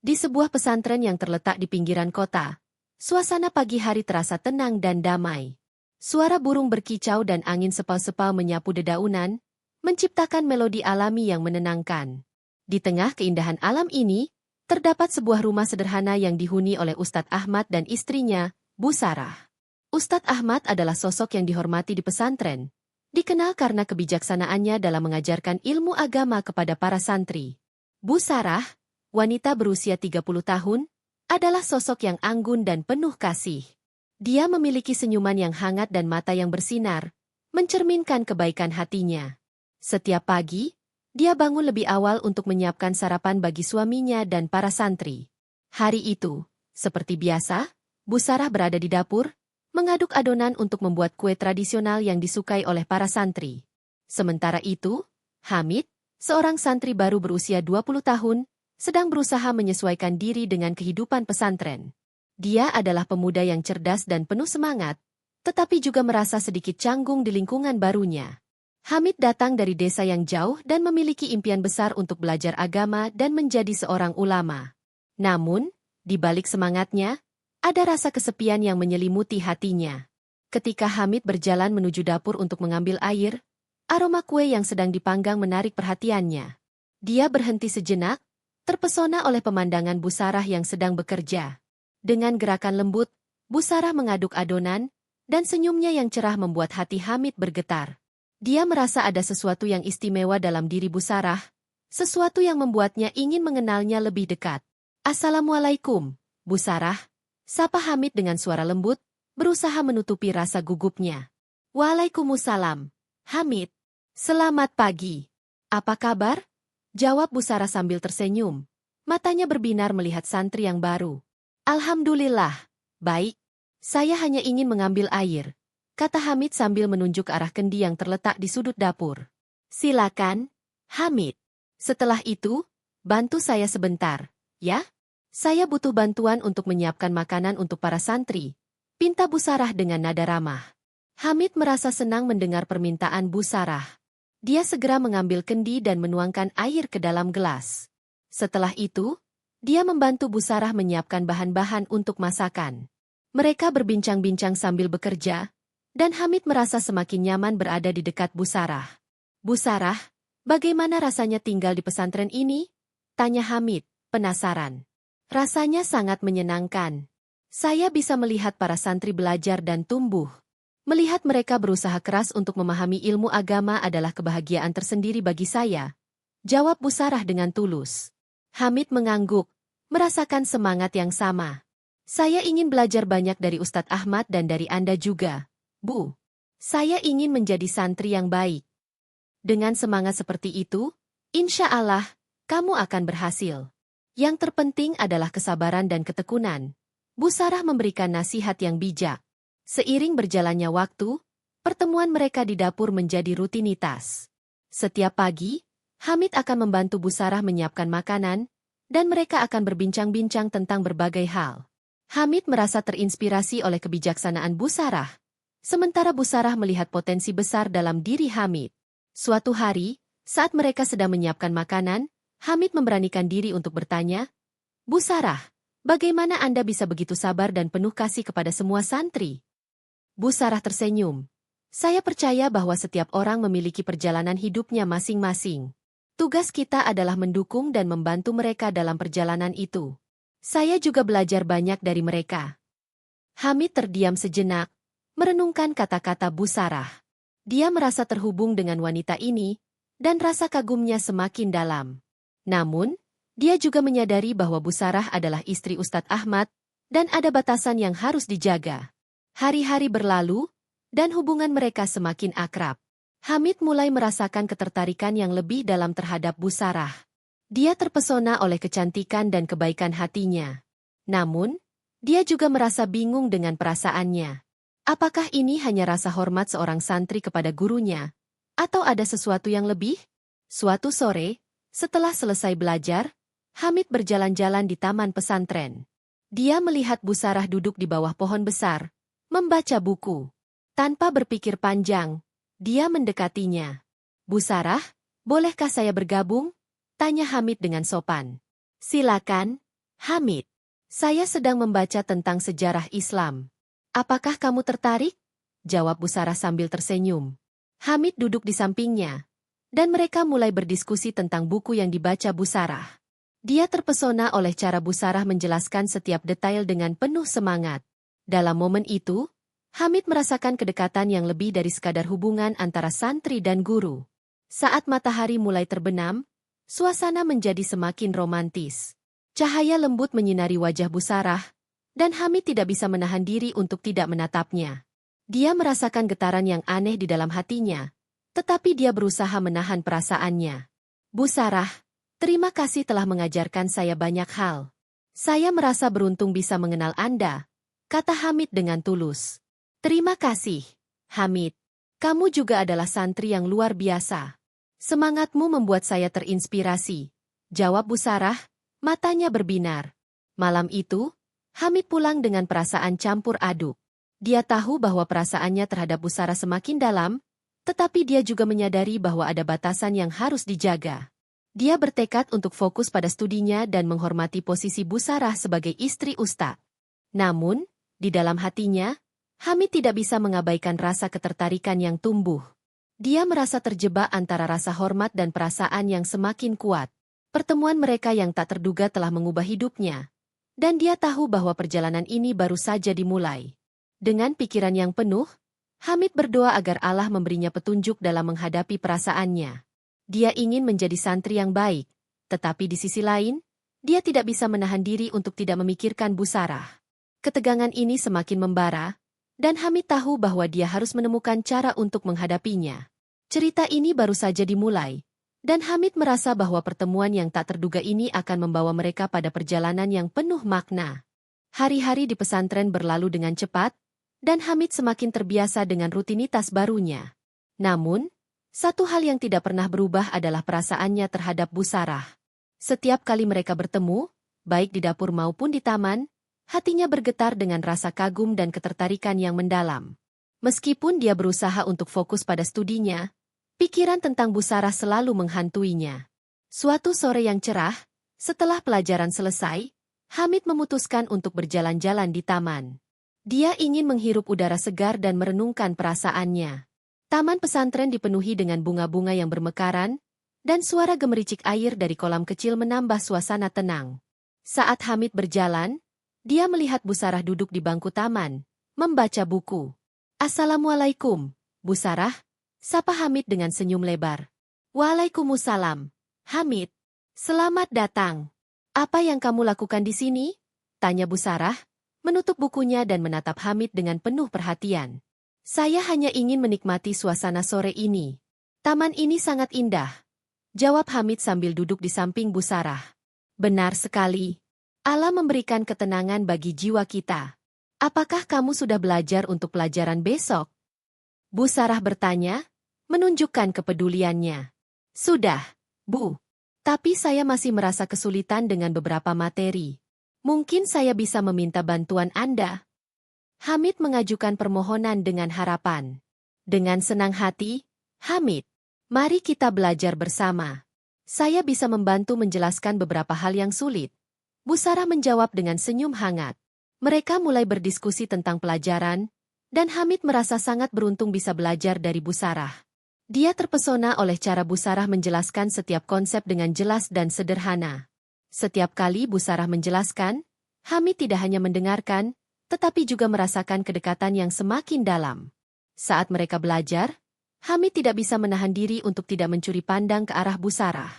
Di sebuah pesantren yang terletak di pinggiran kota, suasana pagi hari terasa tenang dan damai. Suara burung berkicau dan angin sepau-sepau menyapu dedaunan, menciptakan melodi alami yang menenangkan. Di tengah keindahan alam ini, terdapat sebuah rumah sederhana yang dihuni oleh Ustadz Ahmad dan istrinya, Bu Sarah. Ustadz Ahmad adalah sosok yang dihormati di pesantren, dikenal karena kebijaksanaannya dalam mengajarkan ilmu agama kepada para santri. Bu Sarah, wanita berusia 30 tahun, adalah sosok yang anggun dan penuh kasih. Dia memiliki senyuman yang hangat dan mata yang bersinar, mencerminkan kebaikan hatinya. Setiap pagi, dia bangun lebih awal untuk menyiapkan sarapan bagi suaminya dan para santri. Hari itu, seperti biasa, Bu Sarah berada di dapur, mengaduk adonan untuk membuat kue tradisional yang disukai oleh para santri. Sementara itu, Hamid, seorang santri baru berusia 20 tahun, sedang berusaha menyesuaikan diri dengan kehidupan pesantren. Dia adalah pemuda yang cerdas dan penuh semangat, tetapi juga merasa sedikit canggung di lingkungan barunya. Hamid datang dari desa yang jauh dan memiliki impian besar untuk belajar agama dan menjadi seorang ulama. Namun, di balik semangatnya, ada rasa kesepian yang menyelimuti hatinya. Ketika Hamid berjalan menuju dapur untuk mengambil air, aroma kue yang sedang dipanggang menarik perhatiannya. Dia berhenti sejenak, terpesona oleh pemandangan Bu Sarah yang sedang bekerja. Dengan gerakan lembut, Bu Sarah mengaduk adonan, dan senyumnya yang cerah membuat hati Hamid bergetar. Dia merasa ada sesuatu yang istimewa dalam diri Bu Sarah, sesuatu yang membuatnya ingin mengenalnya lebih dekat. "Assalamualaikum, Bu Sarah," sapa Hamid dengan suara lembut, berusaha menutupi rasa gugupnya. "Waalaikumsalam, Hamid. Selamat pagi. Apa kabar?" Jawab Bu Sarah sambil tersenyum. Matanya berbinar melihat santri yang baru. "Alhamdulillah, baik. Saya hanya ingin mengambil air," kata Hamid sambil menunjuk ke arah kendi yang terletak di sudut dapur. "Silakan, Hamid. Setelah itu, bantu saya sebentar, ya? Saya butuh bantuan untuk menyiapkan makanan untuk para santri," pinta Bu Sarah dengan nada ramah. Hamid merasa senang mendengar permintaan Bu Sarah. Dia segera mengambil kendi dan menuangkan air ke dalam gelas. Setelah itu, dia membantu Bu Sarah menyiapkan bahan-bahan untuk masakan. Mereka berbincang-bincang sambil bekerja, dan Hamid merasa semakin nyaman berada di dekat Bu Sarah. "Bu Sarah, bagaimana rasanya tinggal di pesantren ini?" tanya Hamid, penasaran. "Rasanya sangat menyenangkan. Saya bisa melihat para santri belajar dan tumbuh. Melihat mereka berusaha keras untuk memahami ilmu agama adalah kebahagiaan tersendiri bagi saya," jawab Bu Sarah dengan tulus. Hamid mengangguk, merasakan semangat yang sama. "Saya ingin belajar banyak dari Ustadz Ahmad dan dari Anda juga, Bu. Saya ingin menjadi santri yang baik." Dengan semangat seperti itu, insya Allah, kamu akan berhasil. Yang terpenting adalah kesabaran dan ketekunan. Bu Sarah memberikan nasihat yang bijak. Seiring berjalannya waktu, pertemuan mereka di dapur menjadi rutinitas. Setiap pagi, Hamid akan membantu Bu Sarah menyiapkan makanan, dan mereka akan berbincang-bincang tentang berbagai hal. Hamid merasa terinspirasi oleh kebijaksanaan Bu Sarah, sementara Bu Sarah melihat potensi besar dalam diri Hamid. Suatu hari, saat mereka sedang menyiapkan makanan, Hamid memberanikan diri untuk bertanya, "Bu Sarah, bagaimana Anda bisa begitu sabar dan penuh kasih kepada semua santri?" Bu Sarah tersenyum. "Saya percaya bahwa setiap orang memiliki perjalanan hidupnya masing-masing. Tugas kita adalah mendukung dan membantu mereka dalam perjalanan itu. Saya juga belajar banyak dari mereka." Hamid terdiam sejenak, merenungkan kata-kata Bu Sarah. Dia merasa terhubung dengan wanita ini, dan rasa kagumnya semakin dalam. Namun, dia juga menyadari bahwa Bu Sarah adalah istri Ustadz Ahmad, dan ada batasan yang harus dijaga. Hari-hari berlalu, dan hubungan mereka semakin akrab. Hamid mulai merasakan ketertarikan yang lebih dalam terhadap Bu Sarah. Dia terpesona oleh kecantikan dan kebaikan hatinya. Namun, dia juga merasa bingung dengan perasaannya. Apakah ini hanya rasa hormat seorang santri kepada gurunya? Atau ada sesuatu yang lebih? Suatu sore, setelah selesai belajar, Hamid berjalan-jalan di taman pesantren. Dia melihat Bu Sarah duduk di bawah pohon besar, membaca buku. Tanpa berpikir panjang, dia mendekatinya. "Bu Sarah, bolehkah saya bergabung?" tanya Hamid dengan sopan. "Silakan, Hamid, saya sedang membaca tentang sejarah Islam. Apakah kamu tertarik? Jawab Busarah sambil tersenyum. Hamid duduk di sampingnya, dan mereka mulai berdiskusi tentang buku yang dibaca Busarah. Dia terpesona oleh cara Busarah menjelaskan setiap detail dengan penuh semangat. Dalam momen itu, Hamid merasakan kedekatan yang lebih dari sekadar hubungan antara santri dan guru. Saat matahari mulai terbenam, suasana menjadi semakin romantis. Cahaya lembut menyinari wajah Busarah, dan Hamid tidak bisa menahan diri untuk tidak menatapnya. Dia merasakan getaran yang aneh di dalam hatinya, tetapi dia berusaha menahan perasaannya. Busarah, terima kasih telah mengajarkan saya banyak hal. Saya merasa beruntung bisa mengenal Anda, kata Hamid dengan tulus. Terima kasih, Hamid. Kamu juga adalah santri yang luar biasa. Semangatmu membuat saya terinspirasi, jawab Busarah, matanya berbinar. Malam itu, Hamid pulang dengan perasaan campur aduk. Dia tahu bahwa perasaannya terhadap Busarah semakin dalam, tetapi dia juga menyadari bahwa ada batasan yang harus dijaga. Dia bertekad untuk fokus pada studinya dan menghormati posisi Busarah sebagai istri ustadz. Namun, di dalam hatinya, Hamid tidak bisa mengabaikan rasa ketertarikan yang tumbuh. Dia merasa terjebak antara rasa hormat dan perasaan yang semakin kuat. Pertemuan mereka yang tak terduga telah mengubah hidupnya, dan dia tahu bahwa perjalanan ini baru saja dimulai. Dengan pikiran yang penuh, Hamid berdoa agar Allah memberinya petunjuk dalam menghadapi perasaannya. Dia ingin menjadi santri yang baik, tetapi di sisi lain, dia tidak bisa menahan diri untuk tidak memikirkan Busarah. Ketegangan ini semakin membara, dan Hamid tahu bahwa dia harus menemukan cara untuk menghadapinya. Cerita ini baru saja dimulai, dan Hamid merasa bahwa pertemuan yang tak terduga ini akan membawa mereka pada perjalanan yang penuh makna. Hari-hari di pesantren berlalu dengan cepat, dan Hamid semakin terbiasa dengan rutinitas barunya. Namun, satu hal yang tidak pernah berubah adalah perasaannya terhadap Busarah. Setiap kali mereka bertemu, baik di dapur maupun di taman, hatinya bergetar dengan rasa kagum dan ketertarikan yang mendalam. Meskipun dia berusaha untuk fokus pada studinya, pikiran tentang Busarah selalu menghantuinya. Suatu sore yang cerah, setelah pelajaran selesai, Hamid memutuskan untuk berjalan-jalan di taman. Dia ingin menghirup udara segar dan merenungkan perasaannya. Taman pesantren dipenuhi dengan bunga-bunga yang bermekaran, dan suara gemericik air dari kolam kecil menambah suasana tenang. Saat Hamid berjalan, dia melihat Busarah duduk di bangku taman, membaca buku. Assalamualaikum, Busarah, sapa Hamid dengan senyum lebar. Waalaikumsalam, Hamid. Selamat datang. Apa yang kamu lakukan di sini? Tanya Busarah, menutup bukunya dan menatap Hamid dengan penuh perhatian. Saya hanya ingin menikmati suasana sore ini. Taman ini sangat indah, jawab Hamid sambil duduk di samping Busarah. Benar sekali. Allah memberikan ketenangan bagi jiwa kita. Apakah kamu sudah belajar untuk pelajaran besok? Busarah bertanya, menunjukkan kepeduliannya. Sudah, Bu. Tapi saya masih merasa kesulitan dengan beberapa materi. Mungkin saya bisa meminta bantuan Anda. Hamid mengajukan permohonan dengan harapan. Dengan senang hati, Hamid, mari kita belajar bersama. Saya bisa membantu menjelaskan beberapa hal yang sulit. Busarah menjawab dengan senyum hangat. Mereka mulai berdiskusi tentang pelajaran, dan Hamid merasa sangat beruntung bisa belajar dari Busarah. Dia terpesona oleh cara Busarah menjelaskan setiap konsep dengan jelas dan sederhana. Setiap kali Busarah menjelaskan, Hamid tidak hanya mendengarkan, tetapi juga merasakan kedekatan yang semakin dalam. Saat mereka belajar, Hamid tidak bisa menahan diri untuk tidak mencuri pandang ke arah Busarah.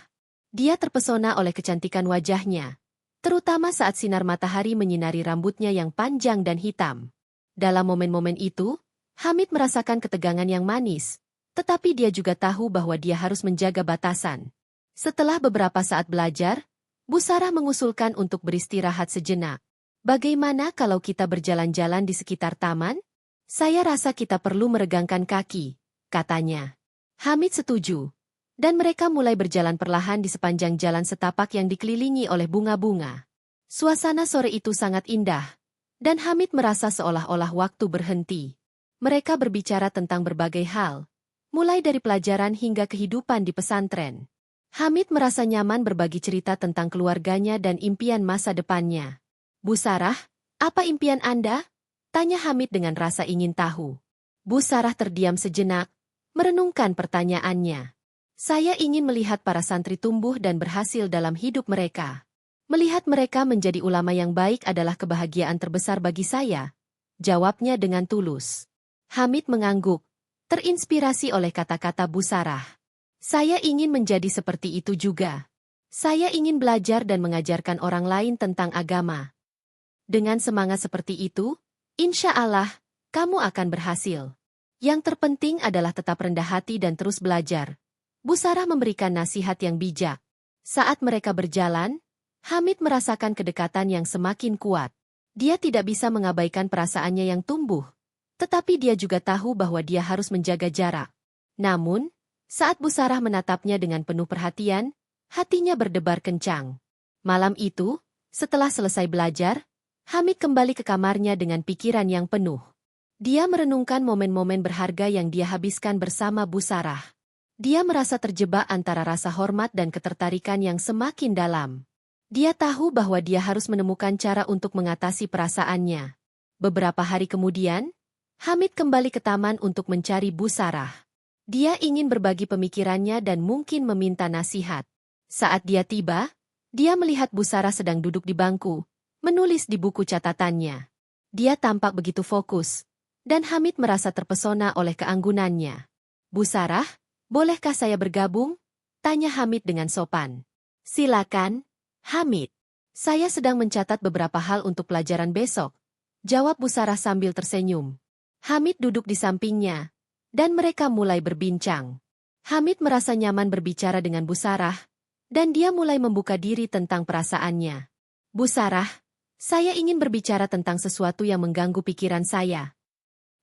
Dia terpesona oleh kecantikan wajahnya, terutama saat sinar matahari menyinari rambutnya yang panjang dan hitam. Dalam momen-momen itu, Hamid merasakan ketegangan yang manis, tetapi dia juga tahu bahwa dia harus menjaga batasan. Setelah beberapa saat belajar, Busarah mengusulkan untuk beristirahat sejenak. Bagaimana kalau kita berjalan-jalan di sekitar taman? Saya rasa kita perlu meregangkan kaki, katanya. Hamid setuju, dan mereka mulai berjalan perlahan di sepanjang jalan setapak yang dikelilingi oleh bunga-bunga. Suasana sore itu sangat indah, dan Hamid merasa seolah-olah waktu berhenti. Mereka berbicara tentang berbagai hal, mulai dari pelajaran hingga kehidupan di pesantren. Hamid merasa nyaman berbagi cerita tentang keluarganya dan impian masa depannya. Bu Sarah, apa impian Anda? Tanya Hamid dengan rasa ingin tahu. Bu Sarah terdiam sejenak, merenungkan pertanyaannya. Saya ingin melihat para santri tumbuh dan berhasil dalam hidup mereka. Melihat mereka menjadi ulama yang baik adalah kebahagiaan terbesar bagi saya. Jawabnya dengan tulus. Hamid mengangguk, terinspirasi oleh kata-kata Bu Sarah. Saya ingin menjadi seperti itu juga. Saya ingin belajar dan mengajarkan orang lain tentang agama. Dengan semangat seperti itu, insya Allah, kamu akan berhasil. Yang terpenting adalah tetap rendah hati dan terus belajar. Bu Sarah memberikan nasihat yang bijak. Saat mereka berjalan, Hamid merasakan kedekatan yang semakin kuat. Dia tidak bisa mengabaikan perasaannya yang tumbuh. Tetapi dia juga tahu bahwa dia harus menjaga jarak. Namun, saat Bu Sarah menatapnya dengan penuh perhatian, hatinya berdebar kencang. Malam itu, setelah selesai belajar, Hamid kembali ke kamarnya dengan pikiran yang penuh. Dia merenungkan momen-momen berharga yang dia habiskan bersama Bu Sarah. Dia merasa terjebak antara rasa hormat dan ketertarikan yang semakin dalam. Dia tahu bahwa dia harus menemukan cara untuk mengatasi perasaannya. Beberapa hari kemudian, Hamid kembali ke taman untuk mencari Bu Sarah. Dia ingin berbagi pemikirannya dan mungkin meminta nasihat. Saat dia tiba, dia melihat Bu Sarah sedang duduk di bangku, menulis di buku catatannya. Dia tampak begitu fokus, dan Hamid merasa terpesona oleh keanggunannya. Bu Sarah, bolehkah saya bergabung? Tanya Hamid dengan sopan. Silakan, Hamid. Saya sedang mencatat beberapa hal untuk pelajaran besok. Jawab Bu Sarah sambil tersenyum. Hamid duduk di sampingnya, dan mereka mulai berbincang. Hamid merasa nyaman berbicara dengan Bu Sarah, dan dia mulai membuka diri tentang perasaannya. Bu Sarah, saya ingin berbicara tentang sesuatu yang mengganggu pikiran saya.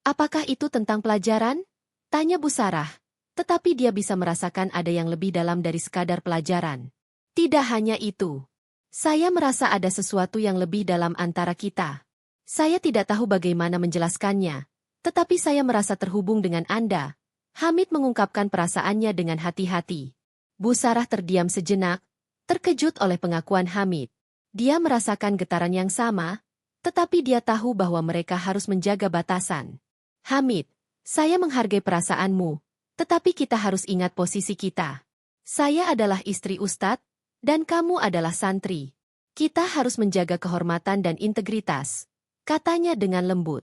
Apakah itu tentang pelajaran? Tanya Bu Sarah, tetapi dia bisa merasakan ada yang lebih dalam dari sekadar pelajaran. Tidak hanya itu. Saya merasa ada sesuatu yang lebih dalam antara kita. Saya tidak tahu bagaimana menjelaskannya, tetapi saya merasa terhubung dengan Anda. Hamid mengungkapkan perasaannya dengan hati-hati. Bu Sarah terdiam sejenak, terkejut oleh pengakuan Hamid. Dia merasakan getaran yang sama, tetapi dia tahu bahwa mereka harus menjaga batasan. Hamid, saya menghargai perasaanmu, tetapi kita harus ingat posisi kita. Saya adalah istri Ustadz, dan kamu adalah santri. Kita harus menjaga kehormatan dan integritas, katanya dengan lembut.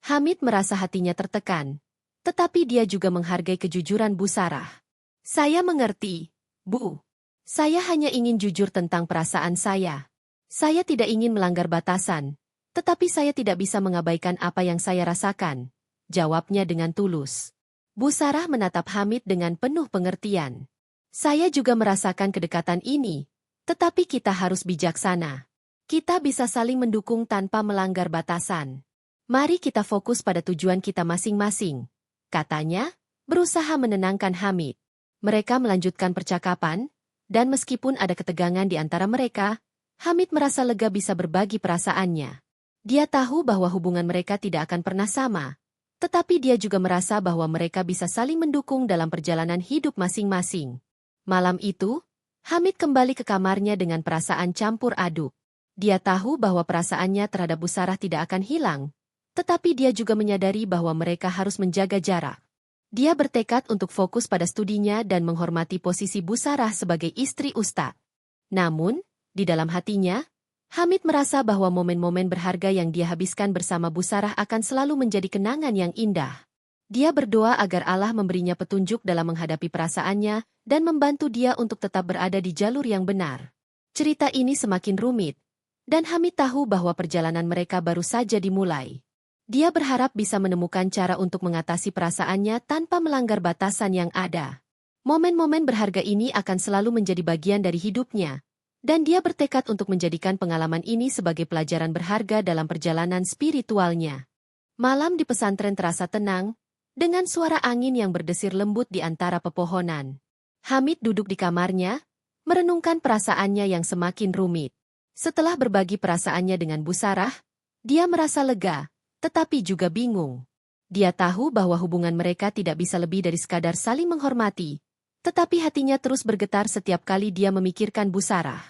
Hamid merasa hatinya tertekan, tetapi dia juga menghargai kejujuran Bu Sarah. Saya mengerti, Bu. Saya hanya ingin jujur tentang perasaan saya. Saya tidak ingin melanggar batasan, tetapi saya tidak bisa mengabaikan apa yang saya rasakan. Jawabnya dengan tulus. Bu Sarah menatap Hamid dengan penuh pengertian. Saya juga merasakan kedekatan ini, tetapi kita harus bijaksana. Kita bisa saling mendukung tanpa melanggar batasan. Mari kita fokus pada tujuan kita masing-masing, katanya, berusaha menenangkan Hamid. Mereka melanjutkan percakapan, dan meskipun ada ketegangan di antara mereka, Hamid merasa lega bisa berbagi perasaannya. Dia tahu bahwa hubungan mereka tidak akan pernah sama, tetapi dia juga merasa bahwa mereka bisa saling mendukung dalam perjalanan hidup masing-masing. Malam itu, Hamid kembali ke kamarnya dengan perasaan campur aduk. Dia tahu bahwa perasaannya terhadap Bu Sarah tidak akan hilang, tetapi dia juga menyadari bahwa mereka harus menjaga jarak. Dia bertekad untuk fokus pada studinya dan menghormati posisi Bu Sarah sebagai istri Ustadz. Namun, di dalam hatinya, Hamid merasa bahwa momen-momen berharga yang dia habiskan bersama Bu Sarah akan selalu menjadi kenangan yang indah. Dia berdoa agar Allah memberinya petunjuk dalam menghadapi perasaannya dan membantu dia untuk tetap berada di jalur yang benar. Cerita ini semakin rumit, dan Hamid tahu bahwa perjalanan mereka baru saja dimulai. Dia berharap bisa menemukan cara untuk mengatasi perasaannya tanpa melanggar batasan yang ada. Momen-momen berharga ini akan selalu menjadi bagian dari hidupnya, dan dia bertekad untuk menjadikan pengalaman ini sebagai pelajaran berharga dalam perjalanan spiritualnya. Malam di pesantren terasa tenang, dengan suara angin yang berdesir lembut di antara pepohonan. Hamid duduk di kamarnya, merenungkan perasaannya yang semakin rumit. Setelah berbagi perasaannya dengan Bu Sarah, dia merasa lega, tetapi juga bingung. Dia tahu bahwa hubungan mereka tidak bisa lebih dari sekadar saling menghormati, Tetapi hatinya terus bergetar setiap kali dia memikirkan Bu Sarah.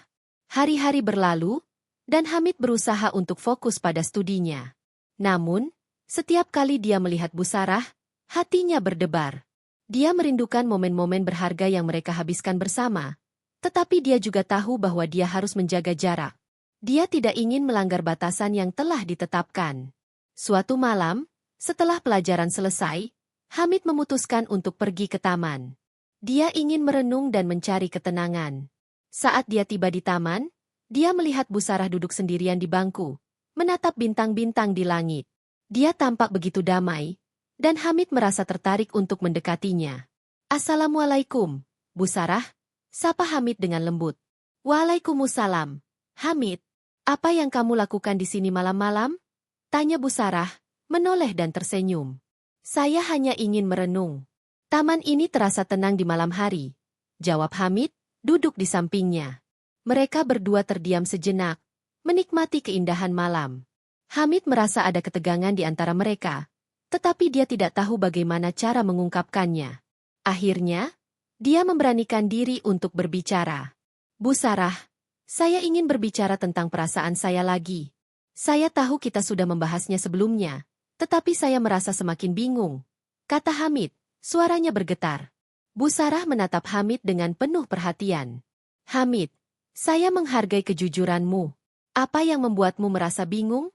Hari-hari berlalu, dan Hamid berusaha untuk fokus pada studinya. Namun, setiap kali dia melihat Bu Sarah, hatinya berdebar. Dia merindukan momen-momen berharga yang mereka habiskan bersama. Tetapi dia juga tahu bahwa dia harus menjaga jarak. Dia tidak ingin melanggar batasan yang telah ditetapkan. Suatu malam, setelah pelajaran selesai, Hamid memutuskan untuk pergi ke taman. Dia ingin merenung dan mencari ketenangan. Saat dia tiba di taman, dia melihat Bu Sarah duduk sendirian di bangku, menatap bintang-bintang di langit. Dia tampak begitu damai, dan Hamid merasa tertarik untuk mendekatinya. "Assalamualaikum, Bu Sarah," sapa Hamid dengan lembut. "Waalaikumsalam. Hamid, apa yang kamu lakukan di sini malam-malam?" tanya Bu Sarah, menoleh dan tersenyum. "Saya hanya ingin merenung. Taman ini terasa tenang di malam hari," jawab Hamid, duduk di sampingnya. Mereka berdua terdiam sejenak, menikmati keindahan malam. Hamid merasa ada ketegangan di antara mereka, tetapi dia tidak tahu bagaimana cara mengungkapkannya. Akhirnya, dia memberanikan diri untuk berbicara. "Bu Sarah, saya ingin berbicara tentang perasaan saya lagi. Saya tahu kita sudah membahasnya sebelumnya, tetapi saya merasa semakin bingung," kata Hamid, suaranya bergetar. Bu Sarah menatap Hamid dengan penuh perhatian. "Hamid, saya menghargai kejujuranmu. Apa yang membuatmu merasa bingung?"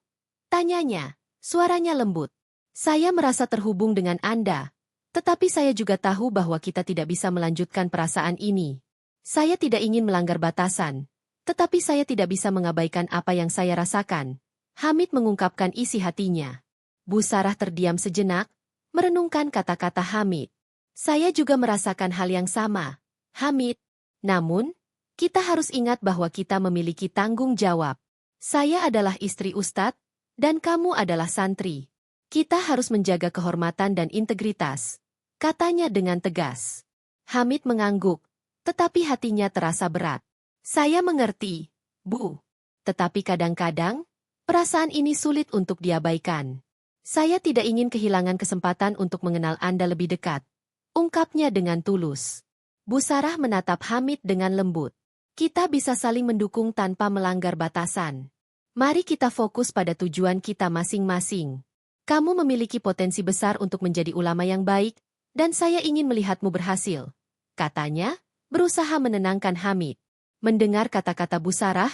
tanyanya, suaranya lembut. "Saya merasa terhubung dengan Anda, tetapi saya juga tahu bahwa kita tidak bisa melanjutkan perasaan ini. Saya tidak ingin melanggar batasan, tetapi saya tidak bisa mengabaikan apa yang saya rasakan." Hamid mengungkapkan isi hatinya. Bu Sarah terdiam sejenak, merenungkan kata-kata Hamid. "Saya juga merasakan hal yang sama, Hamid. Namun, kita harus ingat bahwa kita memiliki tanggung jawab. Saya adalah istri Ustadz, dan kamu adalah santri. Kita harus menjaga kehormatan dan integritas," katanya dengan tegas. Hamid mengangguk, tetapi hatinya terasa berat. "Saya mengerti, Bu. Tetapi kadang-kadang, perasaan ini sulit untuk diabaikan. Saya tidak ingin kehilangan kesempatan untuk mengenal Anda lebih dekat," ungkapnya dengan tulus. Bu Sarah menatap Hamid dengan lembut. "Kita bisa saling mendukung tanpa melanggar batasan. Mari kita fokus pada tujuan kita masing-masing. Kamu memiliki potensi besar untuk menjadi ulama yang baik, dan saya ingin melihatmu berhasil," katanya, berusaha menenangkan Hamid. Mendengar kata-kata Bu Sarah,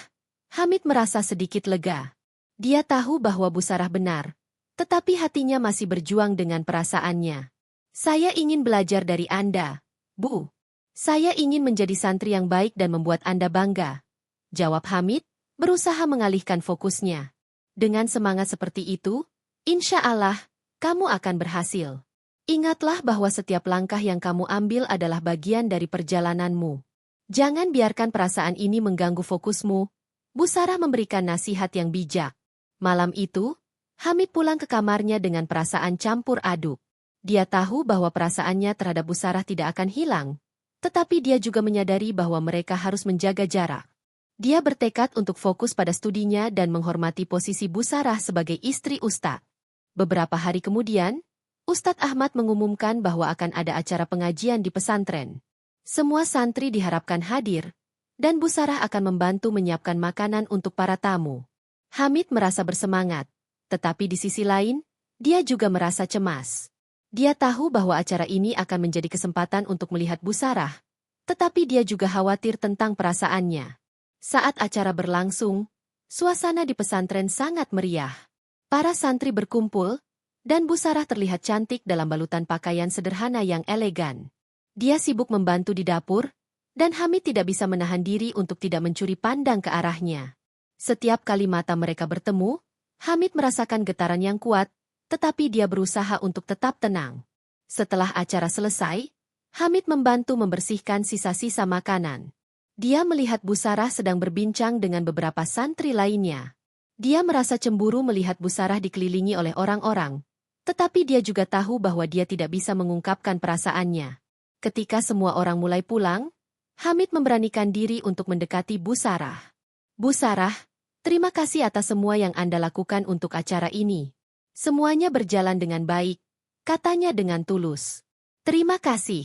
Hamid merasa sedikit lega. Dia tahu bahwa Bu Sarah benar, tetapi hatinya masih berjuang dengan perasaannya. "Saya ingin belajar dari Anda, Bu. Saya ingin menjadi santri yang baik dan membuat Anda bangga," jawab Hamid, berusaha mengalihkan fokusnya. "Dengan semangat seperti itu, insya Allah, kamu akan berhasil. Ingatlah bahwa setiap langkah yang kamu ambil adalah bagian dari perjalananmu. Jangan biarkan perasaan ini mengganggu fokusmu," Bu Sarah memberikan nasihat yang bijak. Malam itu, Hamid pulang ke kamarnya dengan perasaan campur aduk. Dia tahu bahwa perasaannya terhadap Bu Sarah tidak akan hilang, tetapi dia juga menyadari bahwa mereka harus menjaga jarak. Dia bertekad untuk fokus pada studinya dan menghormati posisi Bu Sarah sebagai istri Ustadz. Beberapa hari kemudian, Ustadz Ahmad mengumumkan bahwa akan ada acara pengajian di pesantren. Semua santri diharapkan hadir, dan Bu Sarah akan membantu menyiapkan makanan untuk para tamu. Hamid merasa bersemangat. Tetapi di sisi lain, dia juga merasa cemas. Dia tahu bahwa acara ini akan menjadi kesempatan untuk melihat Bu Sarah, tetapi dia juga khawatir tentang perasaannya. Saat acara berlangsung, suasana di pesantren sangat meriah. Para santri berkumpul, dan Bu Sarah terlihat cantik dalam balutan pakaian sederhana yang elegan. Dia sibuk membantu di dapur, dan Hamid tidak bisa menahan diri untuk tidak mencuri pandang ke arahnya. Setiap kali mata mereka bertemu, Hamid merasakan getaran yang kuat, tetapi dia berusaha untuk tetap tenang. Setelah acara selesai, Hamid membantu membersihkan sisa-sisa makanan. Dia melihat Bu Sarah sedang berbincang dengan beberapa santri lainnya. Dia merasa cemburu melihat Bu Sarah dikelilingi oleh orang-orang, tetapi dia juga tahu bahwa dia tidak bisa mengungkapkan perasaannya. Ketika semua orang mulai pulang, Hamid memberanikan diri untuk mendekati Bu Sarah. "Bu Sarah, terima kasih atas semua yang Anda lakukan untuk acara ini. Semuanya berjalan dengan baik," katanya dengan tulus. "Terima kasih,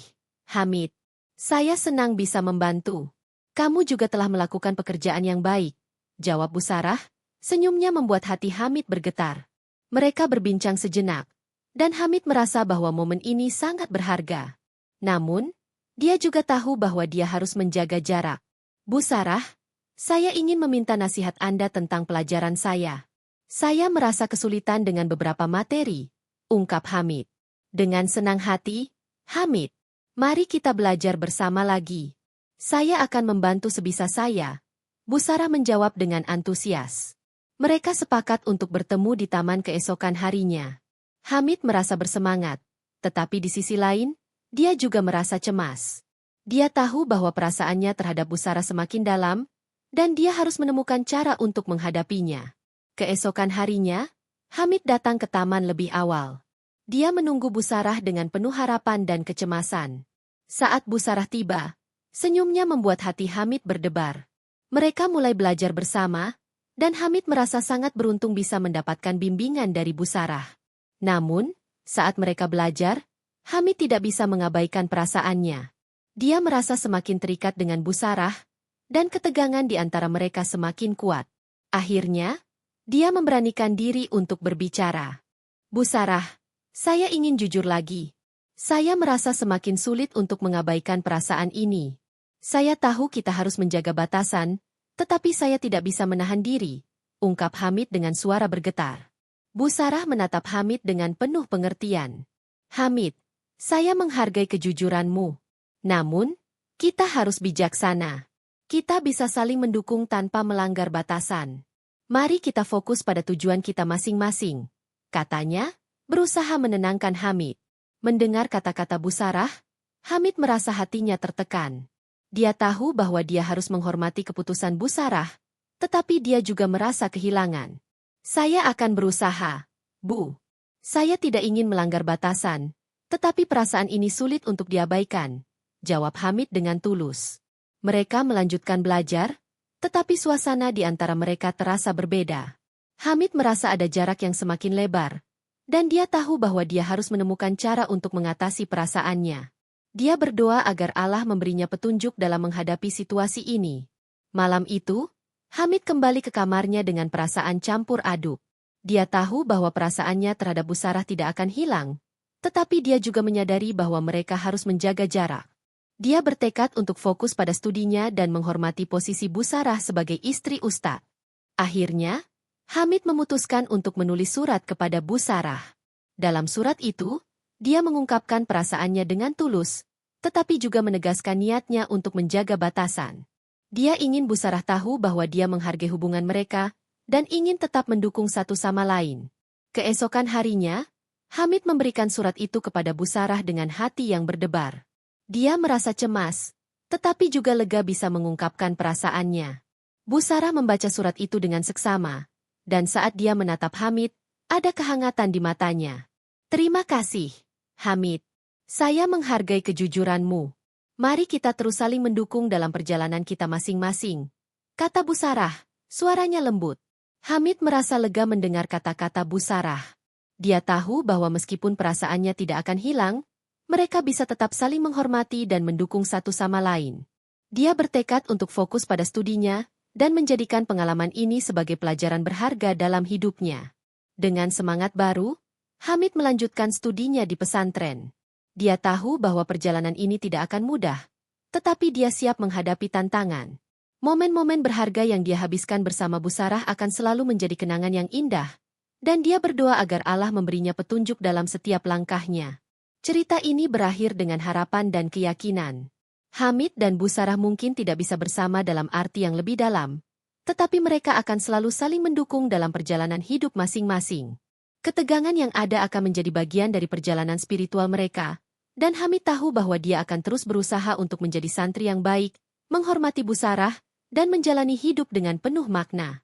Hamid. Saya senang bisa membantu. Kamu juga telah melakukan pekerjaan yang baik, jawab Bu Sarah. Senyumnya membuat hati Hamid bergetar. Mereka berbincang sejenak, dan Hamid merasa bahwa momen ini sangat berharga. Namun, dia juga tahu bahwa dia harus menjaga jarak. Bu Sarah, saya ingin meminta nasihat Anda tentang pelajaran saya. Saya merasa kesulitan dengan beberapa materi, ungkap Hamid. Dengan senang hati, Hamid, mari kita belajar bersama lagi. Saya akan membantu sebisa saya, Bu Sarah menjawab dengan antusias. Mereka sepakat untuk bertemu di taman keesokan harinya. Hamid merasa bersemangat, tetapi di sisi lain, dia juga merasa cemas. Dia tahu bahwa perasaannya terhadap Bu Sarah semakin dalam, dan dia harus menemukan cara untuk menghadapinya. Keesokan harinya, Hamid datang ke taman lebih awal. Dia menunggu Bu Sarah dengan penuh harapan dan kecemasan. Saat Bu Sarah tiba, senyumnya membuat hati Hamid berdebar. Mereka mulai belajar bersama, dan Hamid merasa sangat beruntung bisa mendapatkan bimbingan dari Bu Sarah. Namun, saat mereka belajar, Hamid tidak bisa mengabaikan perasaannya. Dia merasa semakin terikat dengan Bu Sarah, dan ketegangan di antara mereka semakin kuat. Akhirnya, dia memberanikan diri untuk berbicara. Bu Sarah, saya ingin jujur lagi. Saya merasa semakin sulit untuk mengabaikan perasaan ini. Saya tahu kita harus menjaga batasan, tetapi saya tidak bisa menahan diri, ungkap Hamid dengan suara bergetar. Bu Sarah menatap Hamid dengan penuh pengertian. Hamid, saya menghargai kejujuranmu. Namun, kita harus bijaksana. Kita bisa saling mendukung tanpa melanggar batasan. Mari kita fokus pada tujuan kita masing-masing, katanya, berusaha menenangkan Hamid. Mendengar kata-kata Bu Sarah, Hamid merasa hatinya tertekan. Dia tahu bahwa dia harus menghormati keputusan Bu Sarah, tetapi dia juga merasa kehilangan. Saya akan berusaha, Bu. Saya tidak ingin melanggar batasan, tetapi perasaan ini sulit untuk diabaikan, jawab Hamid dengan tulus. Mereka melanjutkan belajar, tetapi suasana di antara mereka terasa berbeda. Hamid merasa ada jarak yang semakin lebar, dan dia tahu bahwa dia harus menemukan cara untuk mengatasi perasaannya. Dia berdoa agar Allah memberinya petunjuk dalam menghadapi situasi ini. Malam itu, Hamid kembali ke kamarnya dengan perasaan campur aduk. Dia tahu bahwa perasaannya terhadap Bu Sarah tidak akan hilang, tetapi dia juga menyadari bahwa mereka harus menjaga jarak. Dia bertekad untuk fokus pada studinya dan menghormati posisi Bu Sarah sebagai istri Ustadz. Akhirnya, Hamid memutuskan untuk menulis surat kepada Bu Sarah. Dalam surat itu, dia mengungkapkan perasaannya dengan tulus, tetapi juga menegaskan niatnya untuk menjaga batasan. Dia ingin Bu Sarah tahu bahwa dia menghargai hubungan mereka, dan ingin tetap mendukung satu sama lain. Keesokan harinya, Hamid memberikan surat itu kepada Bu Sarah dengan hati yang berdebar. Dia merasa cemas, tetapi juga lega bisa mengungkapkan perasaannya. Bu Sarah membaca surat itu dengan seksama, dan saat dia menatap Hamid, ada kehangatan di matanya. Terima kasih, Hamid. Saya menghargai kejujuranmu. Mari kita terus saling mendukung dalam perjalanan kita masing-masing, kata Bu Sarah, suaranya lembut. Hamid merasa lega mendengar kata-kata Bu Sarah. Dia tahu bahwa meskipun perasaannya tidak akan hilang, mereka bisa tetap saling menghormati dan mendukung satu sama lain. Dia bertekad untuk fokus pada studinya dan menjadikan pengalaman ini sebagai pelajaran berharga dalam hidupnya. Dengan semangat baru, Hamid melanjutkan studinya di pesantren. Dia tahu bahwa perjalanan ini tidak akan mudah, tetapi dia siap menghadapi tantangan. Momen-momen berharga yang dia habiskan bersama Bu Sarah akan selalu menjadi kenangan yang indah, dan dia berdoa agar Allah memberinya petunjuk dalam setiap langkahnya. Cerita ini berakhir dengan harapan dan keyakinan. Hamid dan Bu Sarah mungkin tidak bisa bersama dalam arti yang lebih dalam, tetapi mereka akan selalu saling mendukung dalam perjalanan hidup masing-masing. Ketegangan yang ada akan menjadi bagian dari perjalanan spiritual mereka, dan Hamid tahu bahwa dia akan terus berusaha untuk menjadi santri yang baik, menghormati Bu Sarah, dan menjalani hidup dengan penuh makna.